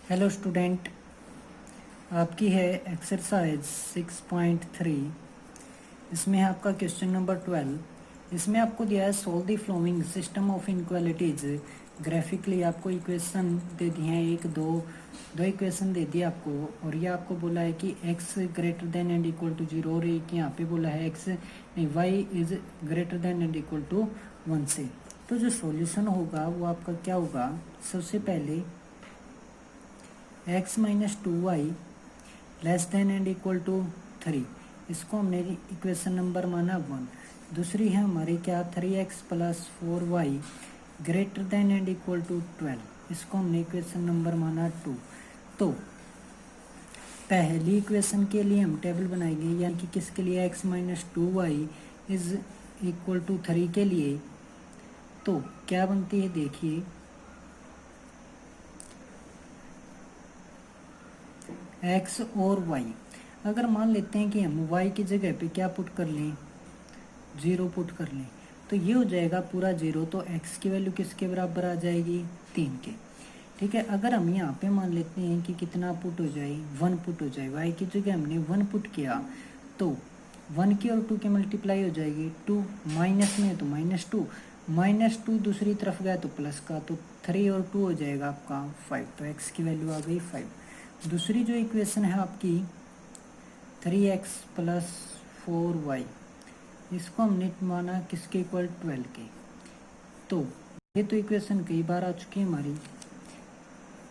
Hello student, आपकी है exercise 6.3। इसमें है आपका क्वेश्चन नंबर 12। इसमें आपको दिया है solve the flowing system of inequalities. Graphically आपको इक्वेशन दे दिए हैं, दो इक्वेशन दे दी आपको, और ये आपको बोला है कि x greater than and equal to 0, और एक यहाँ पे बोला है x नहीं y is greater than and equal to 1 से। तो जो सॉल्यूशन होगा वो आपका क्या होगा, सबसे पहले x minus 2y less than and equal to 3, इसको हमने इक्वेशन नंबर माना 1। दूसरी है हमारी क्या, 3x plus 4y greater than and equal to 12, इसको हमने इक्वेशन नंबर माना 2। तो पहली इक्वेशन के लिए हम टेबल बनाएंगे, यानी कि किसके लिए, x minus 2y is equal to 3 के लिए। तो क्या बनती है देखिए, x और y। अगर मान लेते हैं कि हम y की जगह पे क्या पुट कर लें, 0 पुट कर लें, तो ये हो जाएगा पूरा 0। तो x की वैल्यू किसके बराबर आ जाएगी, 3 के। ठीक है, अगर हम यहाँ पे मान लेते हैं कि कितना पुट हो जाए, 1 पुट हो जाए, y की जगह हमने 1 पुट किया, तो 1 की और 2 की मल्टीप्लाई हो जाएगी, 2 माइनस में है तो माइनस टू दूसरी तरफ गया तो प्लस का, तो 3 और 2 हो जाएगा आपका 5। तो x की वैल्यू आ गई 5। दूसरी जो इक्वेशन है आपकी 3x प्लस 4y, इसको हमने माना किसके इक्वल, 12 के। तो ये तो इक्वेशन कई बार आ चुकी है हमारी।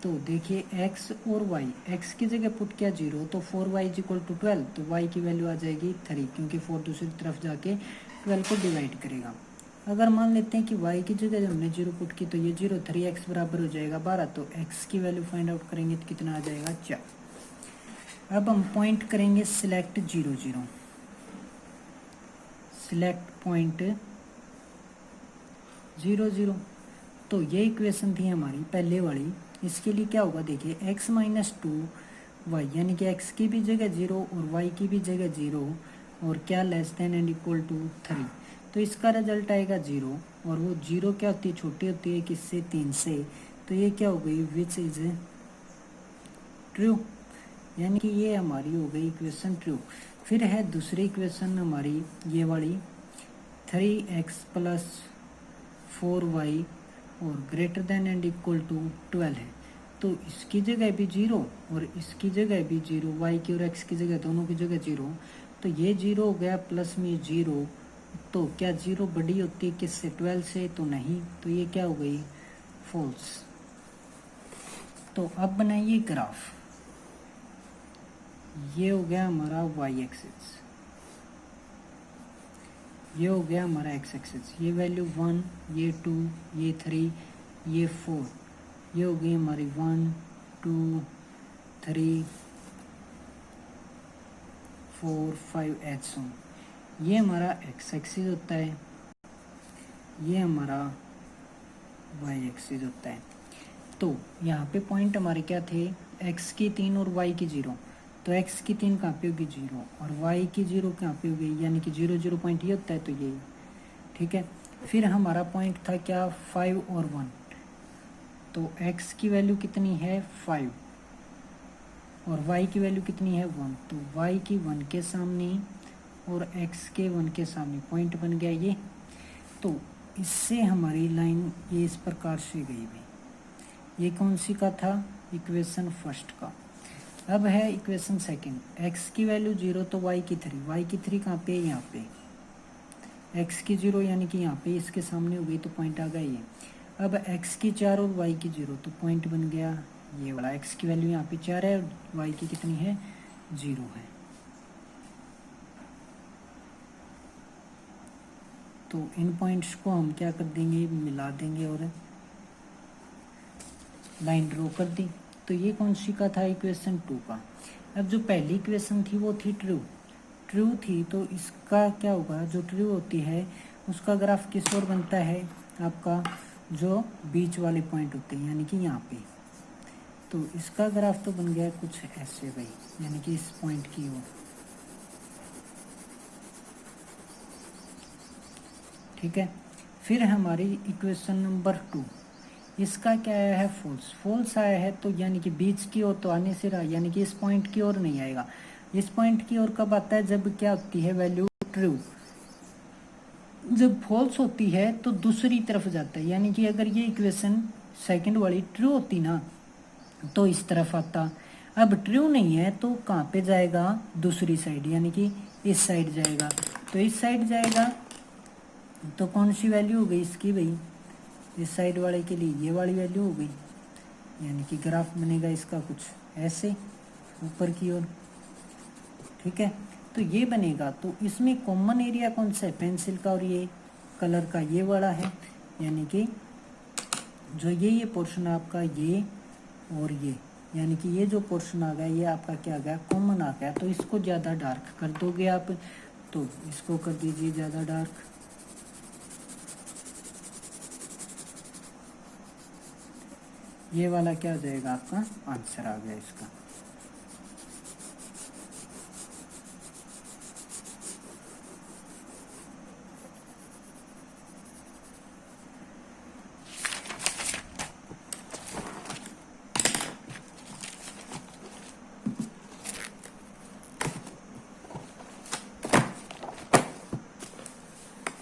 तो देखिए x और y, x की जगह पुट किया 0, तो 4y इज इक्वल टू 12, तो y की वैल्यू आ जाएगी 3, क्योंकि 4 दूसरी तरफ जाके 12 को डिवाइड करेगा। अगर मान लेते हैं कि y की जगह जब हमने 0 पुट की, तो ये 0, 3x बराबर हो जाएगा 12, तो x की वैल्यू फाइंड आउट करेंगे तो कितना आ जाएगा, 4। अब हम पॉइंट करेंगे सिलेक्ट 0 0, सिलेक्ट पॉइंट 0 0। तो ये इक्वेशन थी हमारी पहले वाली। इसके लिए क्या होगा देखिए, x माइनस 2y, यानी कि x की भी जगह 0 और y की भी जगह 0, और क्या less than and equal to 3। तो इसका रिजल्ट आएगा 0, और वो 0 क्या होती है, छोटी होती है किससे, 3 से। तो ये क्या हो गई, विच इज ट्रू, यानी कि ये हमारी हो गई इक्वेशन ट्रू। फिर है दूसरी इक्वेशन हमारी ये वाली, 3x प्लस 4y और greater than and equal to 12 है। तो इसकी जगह भी 0 और इसकी जगह भी 0, y की और x की जगह, दोनों की जगह 0। तो ये 0 हो गया, प्लस में 0, तो क्या 0 बड़ी होती है किससे, 12 से, तो नहीं। तो ये क्या हो गई, फॉल्स। तो अब बनाइए ग्राफ। ये हो गया हमारा y एक्सिस, ये हो गया हमारा x एक्सिस, ये वैल्यू 1, ये 2, ये 3, ये 4, ये हो गई हमारी 1 2 3 4 5 एच। ये हमारा x एक्सिस होता है, ये हमारा y एक्सिस होता है। तो यहाँ पे पॉइंट हमारे क्या थे, x की 3 और y की 0। तो x की 3 कहाँ पे होगी, 0, और y की 0 कहाँ पे होगी, यानी कि 0 0 पॉइंट ये होता है, तो यही। ठीक है, फिर हमारा पॉइंट था क्या, 5 और 1। तो x की वैल्यू कितनी है, 5, और y की वैल्यू कितनी है, 1। तो y की 1 के सामने और x के 1 के सामने पॉइंट बन गया ये। तो इससे हमारी लाइन ये इस प्रकार से गई भी। ये कौन सी का था, इक्वेशन फर्स्ट का। अब है इक्वेशन सेकंड, x की वैल्यू 0 तो y की 3, y की 3 कहाँ पे है, यहाँ पे। x की 0 यानी कि यहाँ पे इसके सामने हो गई, तो पॉइंट आ गया ये। अब x की 4 और y की 0, तो पॉइंट बन गया ये वाला। x की वैल्यू यहाँ पे 4 है और y की कितनी है, 0 है। तो इन पॉइंट्स को हम क्या कर देंगे, मिला देंगे और लाइन ड्रॉ कर दी। तो ये कौन सी का था, इक्वेशन 2 का। अब जो पहली इक्वेशन थी वो थी ट्रू थी, तो इसका क्या होगा, जो ट्रू होती है उसका ग्राफ किस ओर बनता है, आपका जो बीच वाले पॉइंट होते हैं, यानी कि यहाँ पे। तो इसका ग्राफ तो बन गया कुछ ऐसे भाई, यानी कि इस पॉइंट की ओर। ठीक है, फिर हमारी इक्वेशन नंबर 2, इसका क्या आया है, फॉल्स। फॉल्स आया है तो यानी कि बीच की ओर तो आने से रहा, यानी कि इस पॉइंट की ओर नहीं आएगा। इस पॉइंट की ओर कब आता है, जब क्या होती है वैल्यू ट्रू। जब फॉल्स होती है तो दूसरी तरफ जाता है, यानी कि अगर ये इक्वेशन सेकंड वाली ट्रू होती ना तो इस तरफ आता। अब ट्रू नहीं है तो कहाँ पे जाएगा, दूसरी साइड, यानी कि इस साइड जाएगा। तो इस साइड जाएगा तो कौन सी वैल्यू हो गई इसकी भाई, इस साइड वाले के लिए ये वाली वैल्यू हो गई। यानी कि ग्राफ बनेगा इसका कुछ ऐसे ऊपर की ओर, ठीक है। तो ये बनेगा, तो इसमें कॉमन एरिया कौन सा है, पेंसिल का और ये कलर का ये वाला है। यानी कि जो ये पोर्शन आपका ये और ये, यानी कि ये जो पोर्शन आ गया ये आपका क्या आ गया, कॉमन आ गया। तो इसको ज़्यादा डार्क कर दोगे आप, तो इसको कर दीजिए ज़्यादा डार्क। ये वाला क्या हो जाएगा, आपका आंसर आ गया इसका।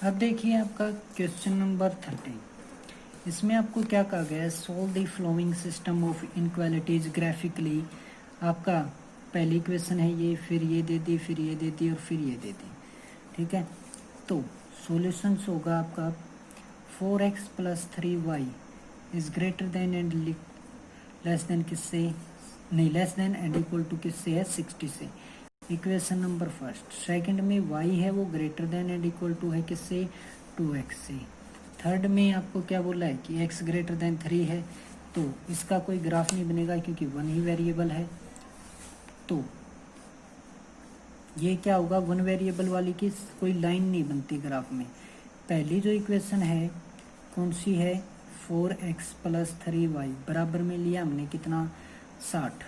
अब देखिए आपका क्वेश्चन नंबर 13। इसमें आपको क्या कहा गया है, solve the flowing system of inequalities graphically. आपका पहली क्वेश्चन है ये, फिर ये दे दी, फिर ये दे दी और फिर ये दे दी, ठीक है। तो सॉल्यूशंस होगा आपका 4x + 3y is greater than and less than किससे, नहीं less than and equal to किससे है, 60 से। Equation number first. सेकंड में y है वो greater than and equal to है किससे, 2x से। थर्ड में आपको क्या बोला है कि x ग्रेटर देन 3 है, तो इसका कोई ग्राफ नहीं बनेगा क्योंकि वन ही वेरिएबल है। तो ये क्या होगा, वन वेरिएबल वाली की कोई लाइन नहीं बनती ग्राफ में। पहली जो इक्वेशन है कौन सी है, 4x + 3y बराबर में लिया हमने कितना, 60।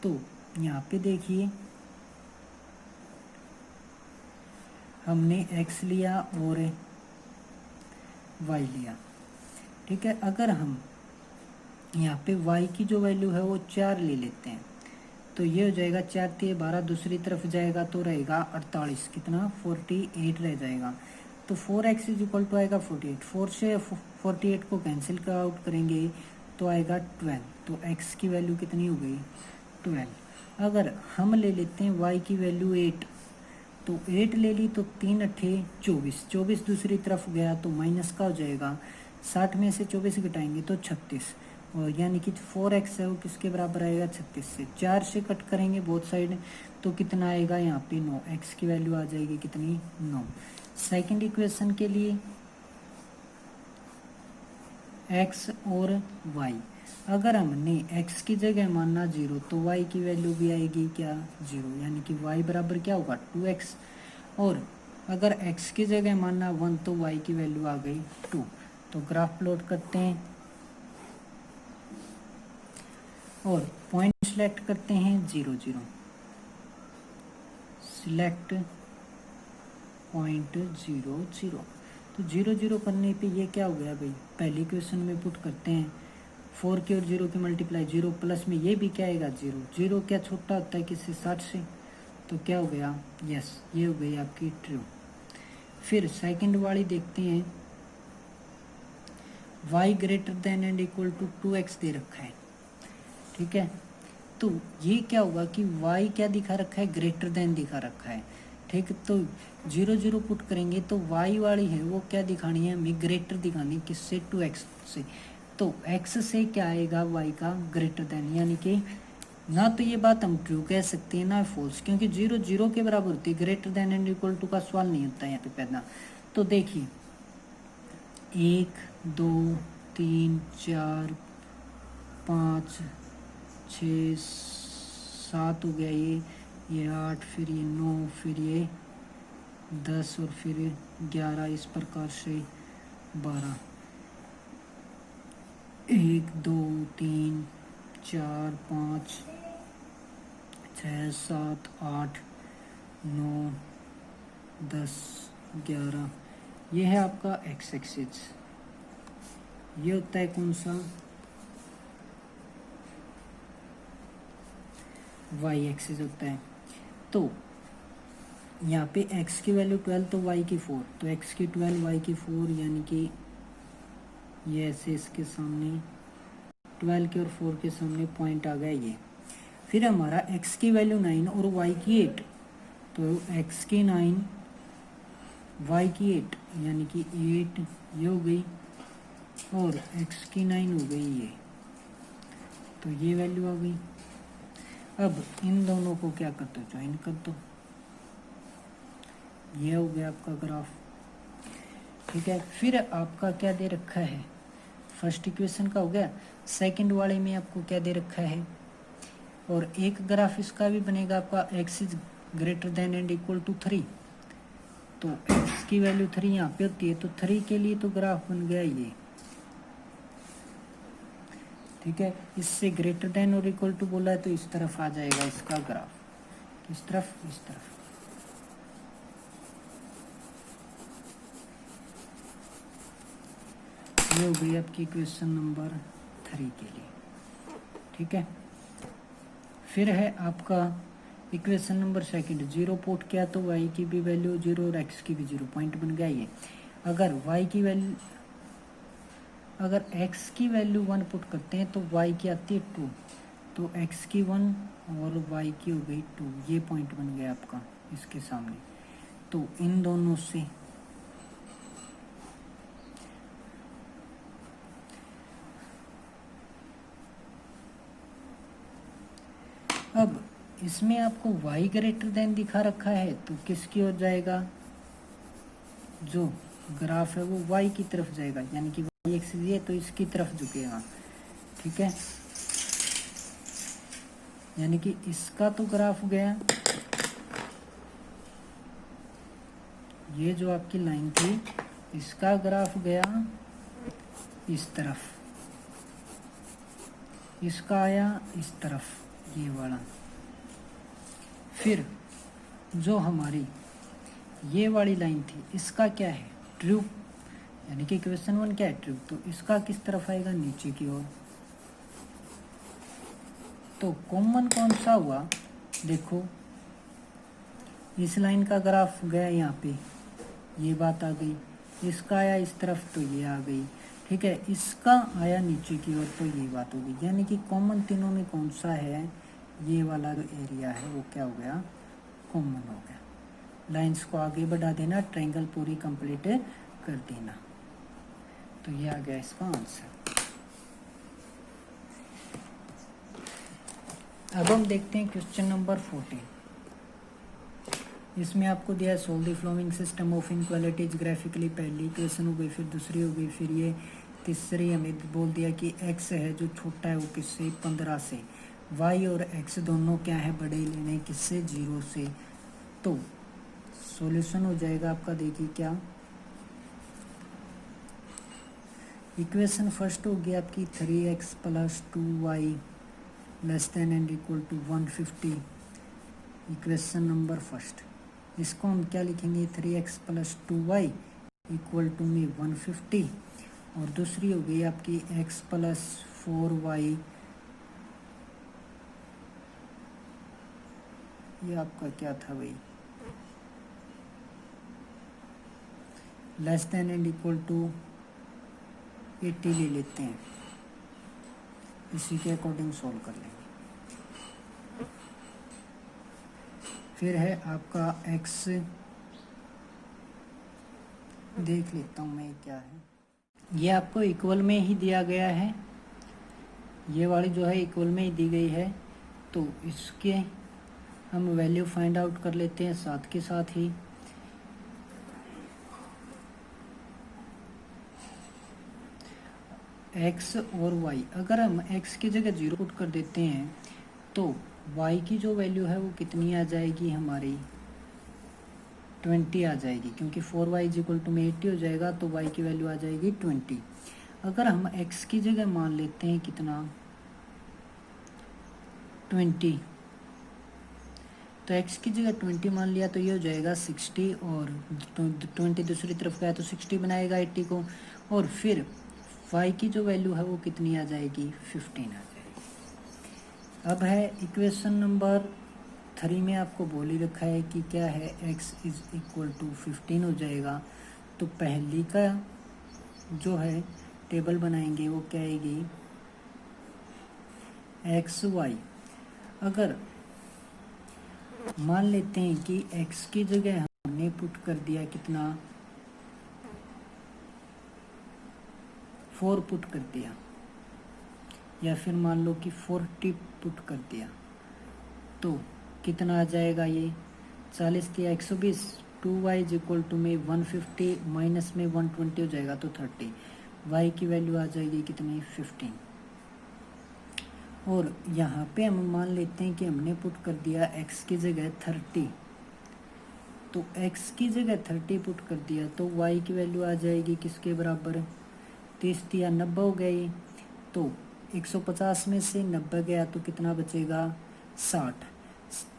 तो यहाँ पे देखिए हमने x लिया और y लिया, ठीक है। अगर हम यहाँ पे y की जो वैल्यू है वो 4 ले लेते हैं तो ये हो जाएगा 4 × 12, दूसरी तरफ जाएगा तो रहेगा 48, कितना 48 रह जाएगा। तो 4x = आएगा 48, 4 से 48 को कैंसिल का आउट करेंगे तो आएगा 12। तो x की वैल्यू कितनी हो गई, 12। अगर हम ले लेते हैं y की वैल्यू 8, तो 8 ले ली तो 3 × 8 = 24, 24 दूसरी तरफ गया तो माइनस का हो जाएगा, 60 में से 24 घटाएंगे तो 36, और यानी कि 4x है वो किसके बराबर आएगा, 36 से। 4 से कट करेंगे बोथ साइड तो कितना आएगा यहाँ पे 9, x की वैल्यू आ जाएगी कितनी, 9। सेकंड इक्वेशन के लिए x और y, अगर हमने x की जगह मानना 0 तो y की वैल्यू भी आएगी क्या, 0, यानी कि y बराबर क्या होगा, 2x। और अगर x की जगह मानना 1 तो y की वैल्यू आ गई 2। तो ग्राफ प्लॉट करते हैं और पॉइंट सिलेक्ट करते हैं 0 0, सिलेक्ट पॉइंट 0 0। तो 0 0 करने पे ये क्या हो गया भाई, पहली क्वेश्चन में पुट करते हैं 4 की और 0 की मल्टीप्लाई 0 प्लस में ये भी क्या आएगा 0, 0 क्या छोटा होता है किससे, 60 से। तो क्या हो गया, यस ये हो गई आपकी ट्रू। फिर सेकंड वाली देखते हैं, y greater than and equal to 2x दे रखा है, ठीक है। तो ये क्या होगा कि y क्या दिखा रखा है, ग्रेटर देन दिखा रखा है, ठीक। तो 0 0 पुट करेंगे तो y वाली है वो क्या दिखानी है हमें, ग्रेटर दिखानी, किससे, 2x से। तो x से क्या आएगा, y का ग्रेटर देन, यानी कि ना तो ये बात हम ट्रू कह सकते हैं ना फॉल्स, क्योंकि 0 0 के बराबर होती है, greater than and equal to का सवाल नहीं होता है यहाँ पे पैदा। तो देखिए 1 2 3 4 5 6 7 हो गया ये 8, फिर ये 9, फिर ये 10 और फिर 11, इस प्रकार से 12, 1 2 3 4 5 6 7 8 9 10 11, ये है आपका x एक्सिस। ये होता है कौन सा, वाई एक्सिस होता है। तो यहाँ पे x की वैल्यू 12 तो y की 4, तो x की 12 y की 4, यानी कि ये ऐसे इसके सामने 12 के और 4 के सामने पॉइंट आ गया ये। फिर हमारा x की वैल्यू 9 और y की 8, तो x की 9 y की 8 यानी कि 8 ये हो गई, और x की 9 हो गई ये, तो ये वैल्यू आ गई। अब इन दोनों को क्या कर दो, ज्वाइन कर दो, ये हो गया आपका ग्राफ। ठीक है, फिर आपका क्या दे रखा है, फर्स्ट इक्वेशन का हो गया। सेकंड वाले में आपको क्या दे रखा है, और एक ग्राफ इसका भी बनेगा आपका, x is greater than and equal to 3, तो x की वैल्यू 3 यहाँ पे होती है, तो 3 के लिए तो ग्राफ बन गया ये। ठीक है, इससे ग्रेटर देन और इक्वल टू बोला है, तो इस तरफ आ जाएगा इसका ग्राफ, किस तरफ, इस तरफ। ये हो गई आपकी इक्वेशन नंबर 3 के लिए। ठीक है, फिर है आपका इक्वेशन नंबर सेकंड, 0 पुट किया तो y की भी वैल्यू 0 और x की भी 0, पॉइंट बन गया ये। अगर y की वैल्यू, अगर x की वैल्यू 1 पुट करते हैं तो y की आती है 2, तो x की 1 और y की हो गई 2, ये पॉइंट बन गया आपका इसके सामने। तो इन दोनों से अब इसमें आपको y ग्रेटर देन दिखा रखा है, तो किसकी ओर जाएगा, जो ग्राफ है वो y की तरफ जाएगा, यानी कि y एक्सिस ये, तो इसकी तरफ झुकेगा। ठीक है, यानी कि इसका तो ग्राफ गया, ये जो आपकी लाइन थी इसका ग्राफ गया इस तरफ, इसका आया इस तरफ, ये वाला। फिर जो हमारी ये वाली लाइन थी इसका क्या है, ट्रू, यानी कि इक्वेशन 1 क्या है, ट्रू, तो इसका किस तरफ आएगा, नीचे की ओर। तो कॉमन कौन सा हुआ, देखो इस लाइन का ग्राफ गया यहाँ पे, ये बात आ गई, इसका आया इस तरफ तो ये आ गई। ठीक है, इसका आया नीचे की ओर तो ये बात हो गई, यानी कि कॉमन तीनों में कौन सा है, ये वाला जो एरिया है वो क्या हो गया, कॉमन हो गया। लाइंस को आगे बढ़ा देना, ट्रायंगल पूरी कंप्लीट कर देना, तो ये आ गया इसका आंसर। अब हम देखते हैं क्वेश्चन नंबर 14। इसमें आपको दिया है solve the flowing system of inequalities graphically, पहली इक्वेशन हो गई, फिर दूसरी हो गई, फिर ये तीसरी हमें बोल दिया कि x है जो छोटा है वो किससे, 15 से, y और x दोनों क्या है, बड़े लेने किससे, 0 से। तो सॉल्यूशन हो जाएगा आपका, देखिए क्या, इक्वेशन फर्स्ट होगी आपकी 3x + 2y less than and equal to 150, equation number first. इसको हम क्या लिखेंगे, 3x + 2y इक्वल टू में 150, और दूसरी हो गई आपकी x + 4y, ये आपका क्या था भाई, less than and equal to 80 ले लेते हैं, इसी के अकॉर्डिंग सोल्व कर लेंगे। फिर है आपका x, देख लेता हूँ मैं क्या है, ये आपको इक्वल में ही दिया गया है, ये वाली जो है इक्वल में ही दी गई है, तो इसके हम वैल्यू फाइंड आउट कर लेते हैं साथ के साथ ही। x और y, अगर हम x की जगह 0 पुट कर देते हैं तो y की जो वैल्यू है वो कितनी आ जाएगी हमारी, 20 आ जाएगी, क्योंकि 4y = में 80 हो जाएगा, तो y की वैल्यू आ जाएगी 20। अगर हम x की जगह मान लेते हैं कितना, 20, तो x की जगह 20 मान लिया, तो ये हो जाएगा 60, और 20 दूसरी तरफ गया तो 60 बनाएगा 80 को, और फिर y की जो वैल्यू है वो कितनी आ जाएगी, 15 आ जाएगी। अब है इक्वेशन नंबर 3 में आपको बोल ही रखा है कि क्या है, x इज इक्वल टू 15 हो जाएगा। तो पहली का जो है टेबल बनाएंगे वो क्या आएगी, एक्स वाई। अगर मान लेते हैं कि x की जगह हमने पुट कर दिया कितना, 4 पुट कर दिया, या फिर मान लो कि 40 पुट कर दिया, तो कितना आ जाएगा ये, 40 किया 120, 2y इज इक्वल टू में 150 माइनस में 120 हो जाएगा तो 30, y की वैल्यू आ जाएगी कितनी, 15। और यहाँ पे हम मान लेते हैं कि हमने पुट कर दिया x की जगह 30, तो x की जगह 30 पुट कर दिया तो y की वैल्यू आ जाएगी किसके बराबर, 30 या 90 हो गई। तो 150 में से 90 गया तो कितना बचेगा, 60।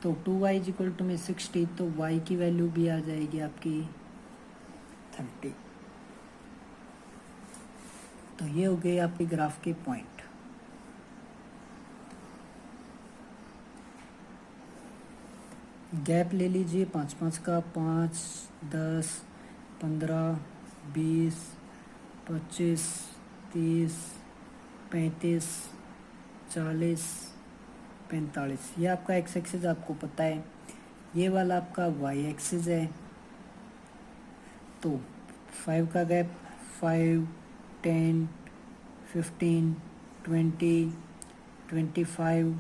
तो 2y इज इक्वल टू में 60, तो y की वैल्यू भी आ जाएगी आपकी 30। तो ये हो गए आपके ग्राफ के पॉइंट। गैप ले लीजिए 5-5 का, 5, 10, 15, 20, 25, 30, 35, 40, 45। ये आपका एक्स एक्सिस आपको पता है, ये वाला आपका वाई एक्सिस है। तो 5 का गैप 5, 10, 15, 20, 25,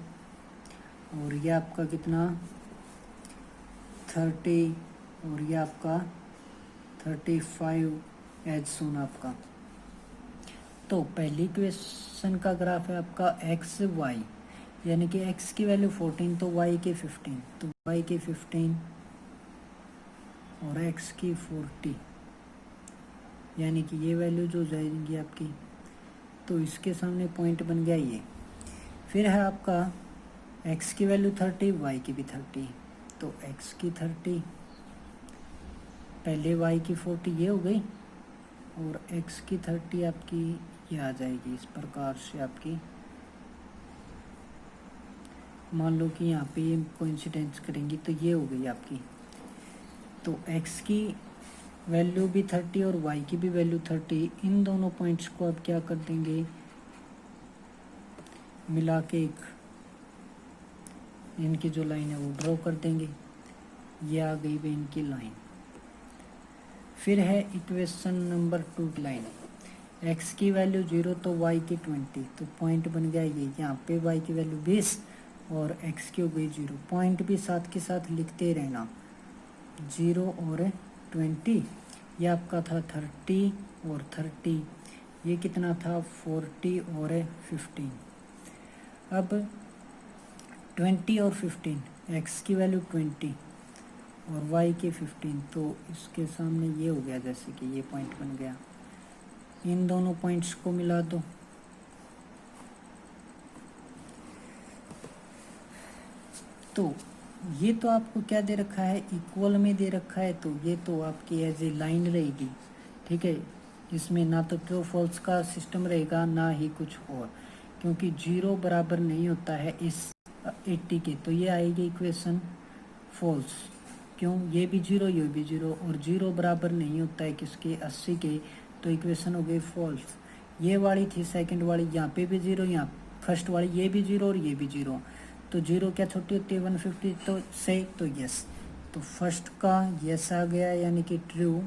और ये आपका कितना 30, और ये आपका 35 एज सुन आपका। तो पहली क्वेश्चन का ग्राफ है आपका एक्स वाई, यानी कि x की वैल्यू 14 तो y के 15, तो y के 15 और x की 40, यानी कि ये वैल्यू जो जाएगी आपकी, तो इसके सामने पॉइंट बन गया ये। फिर है आपका x की वैल्यू 30, y की भी 30, तो x की 30 पहले y की 40 ये हो गई, और x की 30 आपकी ये आ जाएगी इस प्रकार से आपकी। मान लो कि यहाँ पे ये कोइंसिडेंस करेंगी तो ये हो गई आपकी। तो x की वैल्यू भी 30 और y की भी वैल्यू 30, इन दोनों पॉइंट्स को अब क्या कर देंगे, मिला के एक इनकी जो लाइन है वो ड्रॉ कर देंगे। ये आ गई भी इनकी लाइन। फिर है इक्वेशन नंबर 2 की लाइन, x की वैल्यू 0 तो y की 20, तो पॉइंट बन गया ये। यहाँ पे y की वैल्यू 20 और x की हो गई 0। पॉइंट भी साथ के साथ लिखते रहना, 0 और 20। ये आपका था 30 और 30, ये कितना था 40 और 15। अब 20 और 15, x की वैल्यू 20 और y के 15, तो इसके सामने ये हो गया, जैसे कि ये पॉइंट बन गया। इन दोनों पॉइंट्स को मिला दो, तो ये तो आपको क्या दे रखा है, इक्वल में दे रखा है, तो ये तो आपकी एज ए लाइन रहेगी, ठीक है। इसमें ना तो ट्रू फॉल्स का सिस्टम रहेगा ना ही कुछ और, क्योंकि 0 बराबर नहीं होता है इस 80 के, तो ये आएगी इक्वेशन फॉल्स। क्यों, ये भी 0 ये भी 0, और 0 बराबर नहीं होता है किसके, 80 के, तो इक्वेशन हो गई फॉल्स। ये वाली थी सेकंड वाली, यहाँ पे भी 0, यहाँ फर्स्ट वाली ये भी 0 और ये भी 0, तो 0 क्या छोटी होती है 150 तो से, तो यस। तो फर्स्ट का यस आ गया यानी कि ट्रू,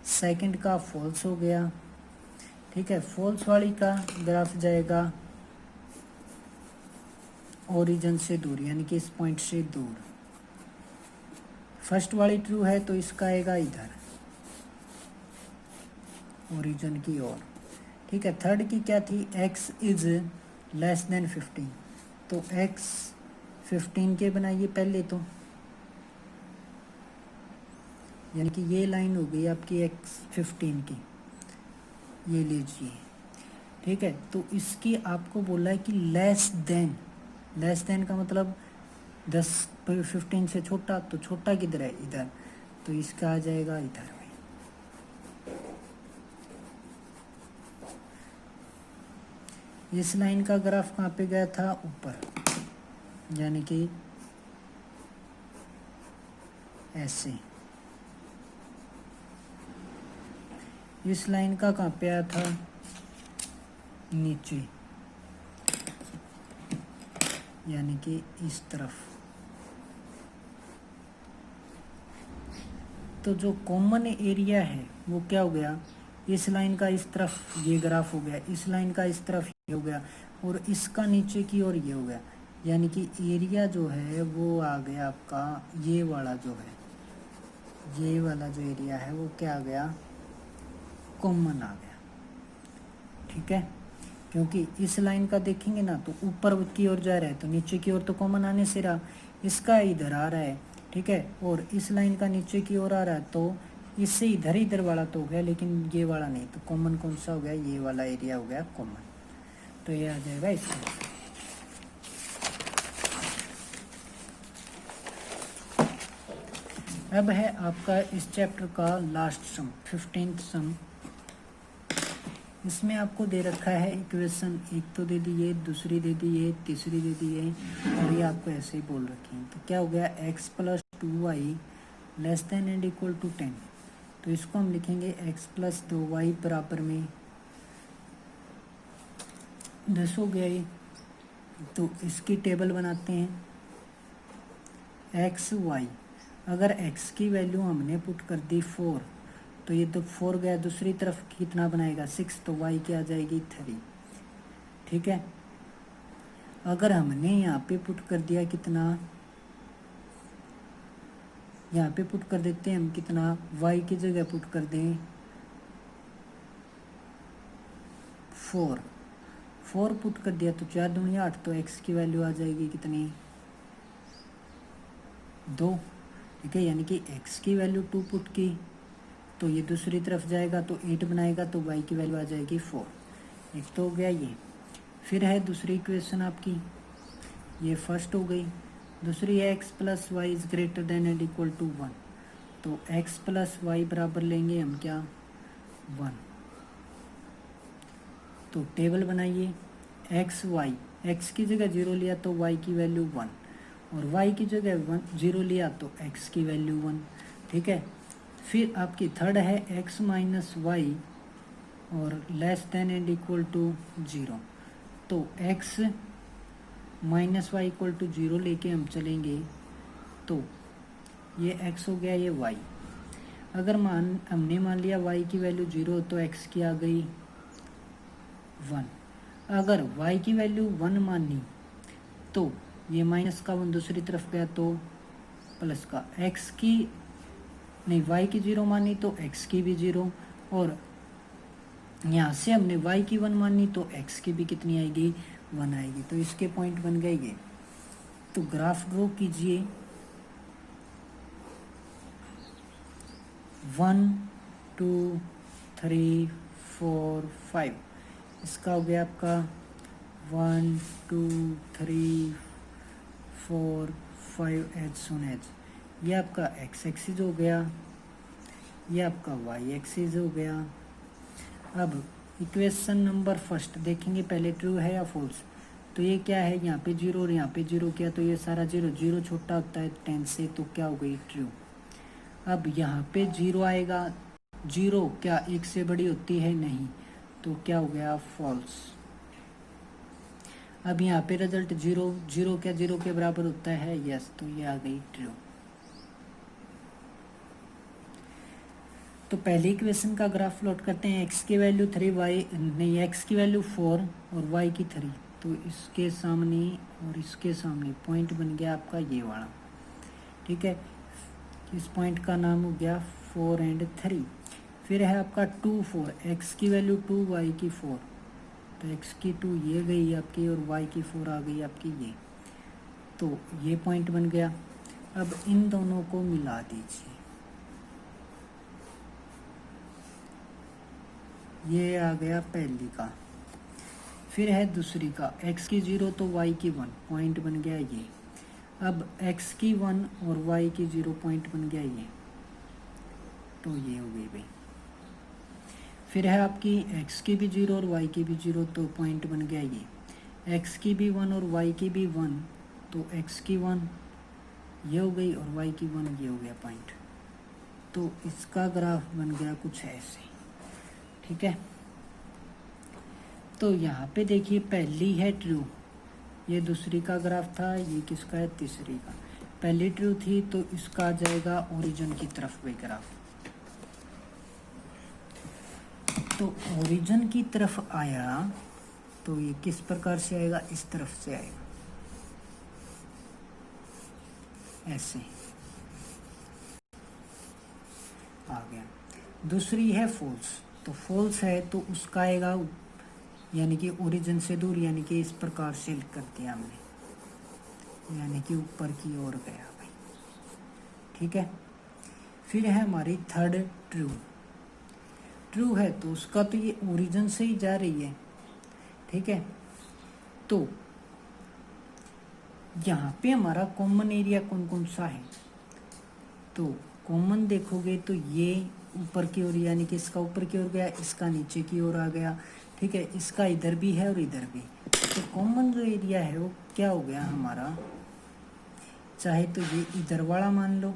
सेकंड का फॉल्स हो गया, ठीक है। फॉल्स वाली का ग्राफ जाएगा ओरिजिन से दूर, यानी कि इस पॉइंट से दूर। फर्स्ट वाली ट्रू है तो इसका आएगा इधर ओरिजिन की ओर, ठीक है। थर्ड की क्या थी, x इज लेस देन 15, तो x 15 के बनाइए पहले तो, यानी कि ये लाइन हो गई आपकी x 15 की, ये लीजिए, ठीक है। तो इसकी आपको बोला है कि लेस देन का मतलब 15 से छोटा, तो छोटा किधर है, इधर, तो इसका आ जाएगा इधर में। इस लाइन का ग्राफ कहाँ पे गया था, ऊपर, यानी कि ऐसे। इस लाइन का कहाँ पे आया था, नीचे, यानी कि इस तरफ। तो जो कॉमन एरिया है वो क्या हो गया, इस लाइन का इस तरफ ये ग्राफ हो गया, इस लाइन का इस तरफ ये हो गया, और इसका नीचे की ओर ये हो गया, यानी कि एरिया जो है वो आ गया आपका, ये वाला जो है, ये वाला जो एरिया है वो क्या आ गया, कॉमन आ गया। ठीक है, क्योंकि इस लाइन का देखेंगे ना तो ऊपर की ओर जा रहा है, तो नीचे की ओर तो कॉमन आने से रहा, इसका इधर आ रहा है। ठीक है, और इस लाइन का नीचे की ओर आ रहा है, तो इससे इधर वाला तो हो गया, लेकिन ये वाला नहीं, तो कॉमन कौन सा हो गया, ये वाला एरिया हो गया कॉमन। तो ये आ जाएगा इसका। अब है आपका इस चैप्टर का लास्ट सम, 15th सम। इसमें आपको दे रखा है इक्वेशन, एक तो दे दी ये, दूसरी दे दी ये, तीसरी दे दी ये, और ये आपको ऐसे ही बोल रखी है। तो क्या हो गया, x + 2y < ≤ 10। तो इसको हम लिखेंगे x + 2y बराबर में 10 हो गया ये। तो इसकी टेबल बनाते हैं, x y, अगर x की वैल्यू हमने पुट कर दी 4, तो ये तो 4 गया, दूसरी तरफ कितना बनाएगा 6, तो y की आ जाएगी 3। ठीक है, अगर हमने यहाँ पे पुट कर दिया कितना, यहाँ पे पुट कर देते हैं हम कितना, y की जगह पुट कर दें 4, 4 पुट कर दिया तो 4 दूनी 8, तो x की वैल्यू आ जाएगी कितनी, 2। ठीक है, यानी कि x की वैल्यू 2 पुट की, तो ये दूसरी तरफ जाएगा तो 8 बनाएगा, तो y की वैल्यू आ जाएगी 4। एक तो हो गया ये। फिर है दूसरी इक्वेशन आपकी, ये फर्स्ट हो गई। दूसरी है x + y > ≤ 1। तो x + y बराबर लेंगे हम क्या, 1। तो टेबल बनाइए, x y, x की जगह 0 लिया तो y की वैल्यू 1, और y की जगह 0 लिया तो x की वैल्यू 1। ठीक है, फिर आपकी थर्ड है x - y और < ≤ 0। तो x - y = 0 लेके हम चलेंगे, तो ये x हो गया, ये y। अगर हमने मान लिया y की वैल्यू 0, तो x की आ गई 1। अगर y की वैल्यू 1 मानी, तो ये माइनस का 1 दूसरी तरफ गया तो प्लस का, x की नहीं, y की 0 मानी तो x की भी 0, और यहाँ से हमने y की 1 मानी तो x की भी कितनी आएगी, 1 आएगी। तो इसके पॉइंट बन गए ये। तो ग्राफ ड्रॉ कीजिए, 1 2 3 4 5, इसका हो गया आपका 1 2 3 4 5 एज सुन एज। ये आपका x एक्सिस हो गया, ये आपका y एक्सिस हो गया। अब इक्वेशन नंबर फर्स्ट देखेंगे पहले, ट्रू है या फॉल्स। तो ये क्या है, यहाँ पे 0 और यहाँ पे 0 किया, तो ये सारा 0, 0 छोटा होता है 10 से, तो क्या हो गई, ट्रू। अब यहाँ पे 0 आएगा, 0 क्या 1 से बड़ी होती है, नहीं, तो क्या हो गया, फॉल्स। अब यहाँ पे रिजल्ट 0, 0 क्या 0 के बराबर होता है, यस, तो ये आ गई ट्रू। तो पहले इक्वेशन का ग्राफ प्लॉट करते हैं, x की वैल्यू 3, y नहीं, x की वैल्यू 4 और y की 3, तो इसके सामने और इसके सामने पॉइंट बन गया आपका ये वाला। ठीक है, इस पॉइंट का नाम हो गया 4 और 3। फिर है आपका 2 4, x की वैल्यू 2, y की 4, तो x की 2 ये गई आपकी और y की 4 आ गई आपकी ये, तो ये पॉइंट बन गया। अब इन दोनों को मिला दीजिए, ये आ गया पहली का। फिर है दूसरी का, x की 0 तो y की 1, पॉइंट बन गया ये। अब x की 1 और y की 0, पॉइंट बन गया ये, तो ये हो गई भाई। फिर है आपकी एक्स की भी 0 और वाई की भी 0, तो पॉइंट बन गया ये। एक्स की भी 1 और वाई की भी 1, तो एक्स की 1 ये हो गई और वाई की 1 ये हो गया पॉइंट। तो इसका ग्राफ बन गया कुछ ऐसे, ठीक है। तो यहाँ पे देखिए पहली है ट्रू, ये दूसरी का ग्राफ था, ये किसका है, तीसरी का। पहली ट्रू थी तो इसका आ जाएगा ओरिजिन की तरफ वे ग्राफ। तो ओरिजिन की तरफ आया तो ये किस प्रकार से आएगा, इस तरफ से आएगा ऐसे आ गया। दूसरी है फॉल्स, तो फॉल्स है तो उसका आएगा यानी कि ओरिजिन से दूर, यानी कि इस प्रकार से कर दिया हमने, यानी कि ऊपर की ओर गया भाई, ठीक है। फिर है हमारी थर्ड ट्रू। ट्रू है तो उसका तो ये ओरिजिन से ही जा रही है, ठीक है। तो यहाँ पे हमारा कॉमन एरिया कौन कौन सा है, तो कॉमन देखोगे तो ये ऊपर की ओर, यानी कि इसका ऊपर की ओर गया, इसका नीचे की ओर आ गया, ठीक है। इसका इधर भी है और इधर भी, तो कॉमन जो एरिया है वो क्या हो गया हमारा, चाहे तो ये इधर वाला मान लो,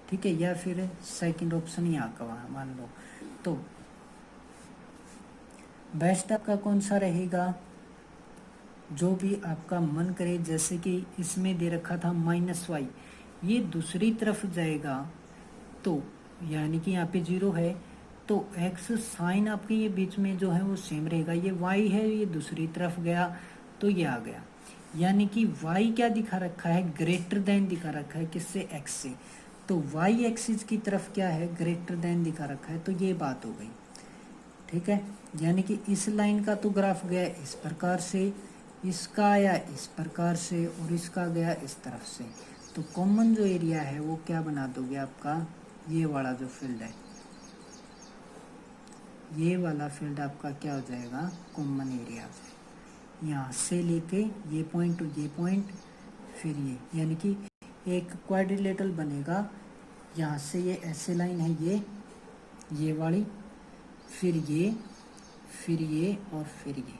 ठीक है, या फिर सेकंड ऑप्शन यहाँ का मान लो। तो बेस्ट आपका कौन सा रहेगा, जो भी आपका मन करे। जैसे कि इसमें दे रखा था -y, ये दूसरी तरफ जाएगा तो यानी कि यहाँ पे 0 है, तो x साइन आपके ये बीच में जो है वो सेम रहेगा। ये y है, ये दूसरी तरफ गया तो ये आ गया, यानी कि y क्या दिखा रखा है, ग्रेटर देन दिखा रखा है, किससे, x से। तो y एक्सिस की तरफ क्या है, ग्रेटर देन दिखा रखा है, तो ये बात हो गई, ठीक है। यानी कि इस लाइन का तो ग्राफ गया इस प्रकार से, इसका आया इस प्रकार से, और इसका गया इस तरफ से। तो कॉमन जो एरिया है वो क्या बना दोगे आपका, ये वाला जो फील्ड है, ये वाला फील्ड आपका क्या हो जाएगा, कॉमन एरिया। यहाँ से लेके ये पॉइंट टू ये पॉइंट, फिर यानी कि एक क्वाड्रिलेटरल बनेगा। यहाँ से ये ऐसे लाइन है, ये वाली, फिर ये और फिर ये,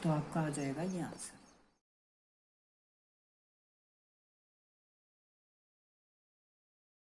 तो आपका आ जाएगा ये आंसर।